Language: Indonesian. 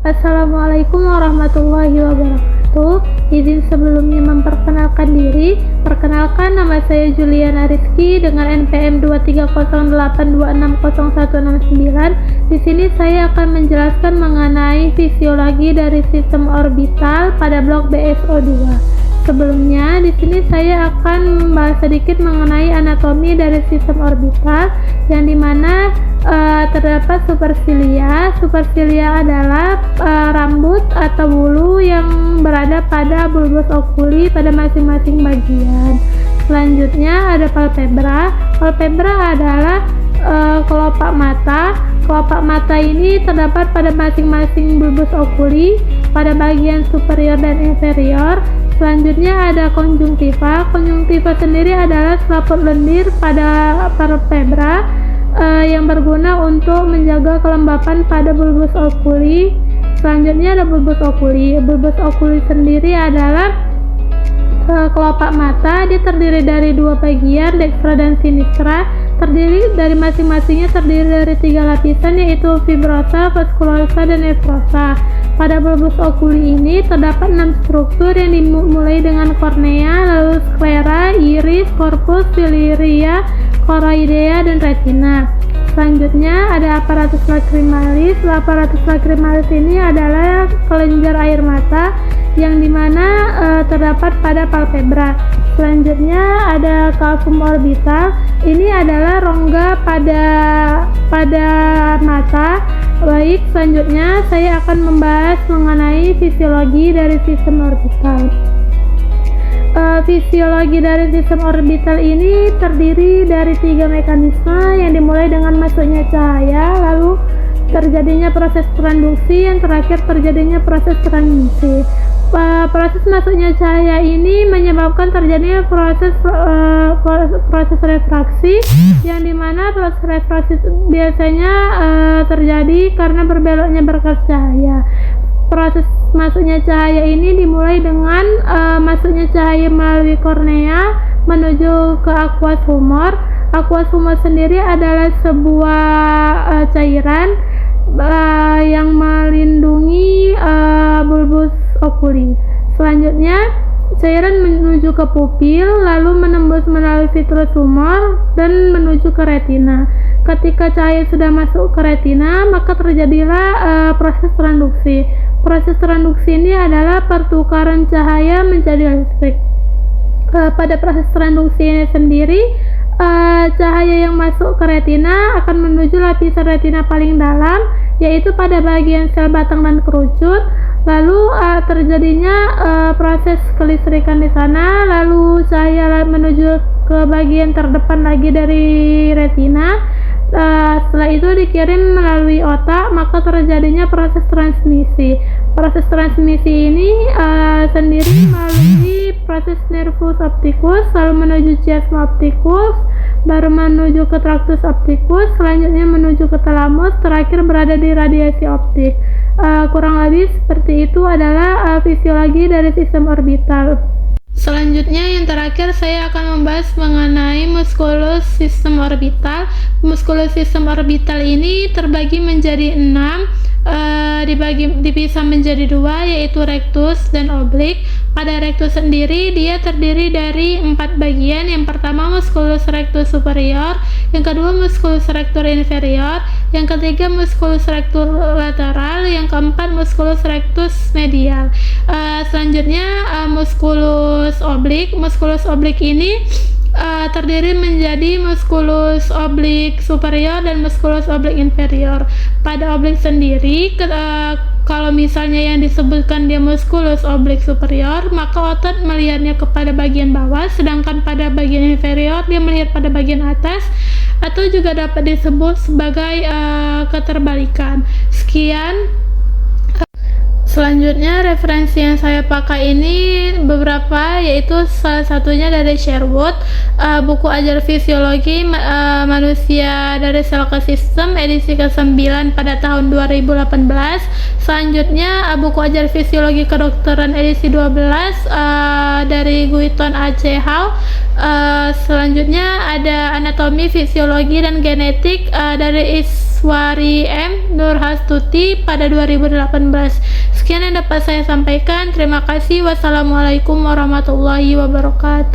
Assalamualaikum warahmatullahi wabarakatuh. Izin sebelumnya memperkenalkan diri. Perkenalkan, nama saya Juliana Rizky dengan NPM 23082600169. Di sini saya akan menjelaskan mengenai fisiologi dari sistem orbital pada blok BSO2. Sebelumnya, di sini saya akan membahas sedikit mengenai anatomi dari sistem orbital, yang dimana terdapat supersilia. Supersilia adalah rambut atau bulu yang berada pada bulbus oculi pada masing-masing bagian. Selanjutnya ada palpebra. Palpebra adalah kelopak mata. Kelopak mata ini terdapat pada masing-masing bulbus oculi pada bagian superior dan inferior. Selanjutnya ada konjungtiva. Konjungtiva sendiri adalah selaput lendir pada palpebra yang berguna untuk menjaga kelembapan pada bulbus oculi. Selanjutnya ada bulbus oculi. Bulbus oculi sendiri adalah kelopak mata. Dia terdiri dari dua bagian, dextra dan sinistra. Masing-masingnya terdiri dari 3 lapisan, yaitu fibrosa, vaskulosa, dan nefrosa. Pada bulbus oculi ini terdapat 6 struktur yang dimulai dengan kornea, lalu sklera, iris, korpus, ciliria, choroidea, dan retina. Selanjutnya ada aparatus lacrimalis. Aparatus lacrimalis ini adalah kelenjar air mata yang dimana terdapat pada palpebra. Selanjutnya ada cavum orbital. Ini adalah rongga pada mata. Baik, selanjutnya saya akan membahas mengenai fisiologi dari sistem orbital. Fisiologi dari sistem orbital ini terdiri dari 3 mekanisme yang dimulai dengan masuknya cahaya, lalu terjadinya proses transduksi, yang terakhir terjadinya proses transmisi. Proses masuknya cahaya ini menyebabkan terjadinya proses refraksi, yang dimana proses refraksi biasanya terjadi karena berbeloknya berkas cahaya. Proses masuknya cahaya ini dimulai dengan masuknya cahaya melalui kornea menuju ke aqueous humor. Aqueous humor sendiri adalah sebuah cairan yang melindungi bulbus oculi. Selanjutnya cairan menuju ke pupil, lalu menembus melalui vitreous humor dan menuju ke retina. Ketika cahaya sudah masuk ke retina, maka terjadilah proses transduksi. Proses transduksi ini adalah pertukaran cahaya menjadi listrik. Pada proses transduksi ini sendiri, cahaya yang masuk ke retina akan menuju lapisan retina paling dalam, yaitu pada bagian sel batang dan kerucut. Lalu terjadinya proses kelistrikan di sana, lalu cahaya menuju ke bagian terdepan lagi dari retina. Setelah itu dikirim melalui otak, maka terjadinya proses transmisi. Proses transmisi ini sendiri melalui proses nervus opticus, lalu menuju chiasma opticus, baru menuju ke tractus opticus, selanjutnya menuju ke thalamus, terakhir berada di radiasi optik. Kurang lebih seperti itu adalah fisiologi dari sistem orbital. Selanjutnya yang terakhir saya akan membahas mengenai muskulus sistem orbital. Muskulus sistem orbital ini terbagi menjadi 6, dipisah menjadi 2, yaitu rectus dan oblik. Pada rectus sendiri dia terdiri dari 4 bagian. Yang pertama musculus rectus superior, yang kedua musculus rectus inferior, yang ketiga musculus rectus lateral, yang keempat musculus rectus medial. Selanjutnya musculus oblik. Musculus oblik ini terdiri menjadi musculus oblik superior dan musculus oblik inferior. Pada oblik sendiri, kalau misalnya yang disebutkan dia musculus oblik superior, maka otot melihatnya kepada bagian bawah, sedangkan pada bagian inferior dia melihat pada bagian atas, atau juga dapat disebut sebagai keterbalikan. Sekian. Selanjutnya referensi yang saya pakai ini beberapa, yaitu salah satunya dari Sherwood, buku ajar fisiologi manusia dari sel ke sistem edisi ke-9 pada tahun 2018. Selanjutnya buku ajar fisiologi kedokteran edisi 12 dari Guiton A.C. Howe. Selanjutnya ada anatomi, fisiologi, dan genetik dari Maheswari M. Nurhastuti pada 2018. Sekian yang dapat saya sampaikan. Terima kasih. Wassalamualaikum warahmatullahi wabarakatuh.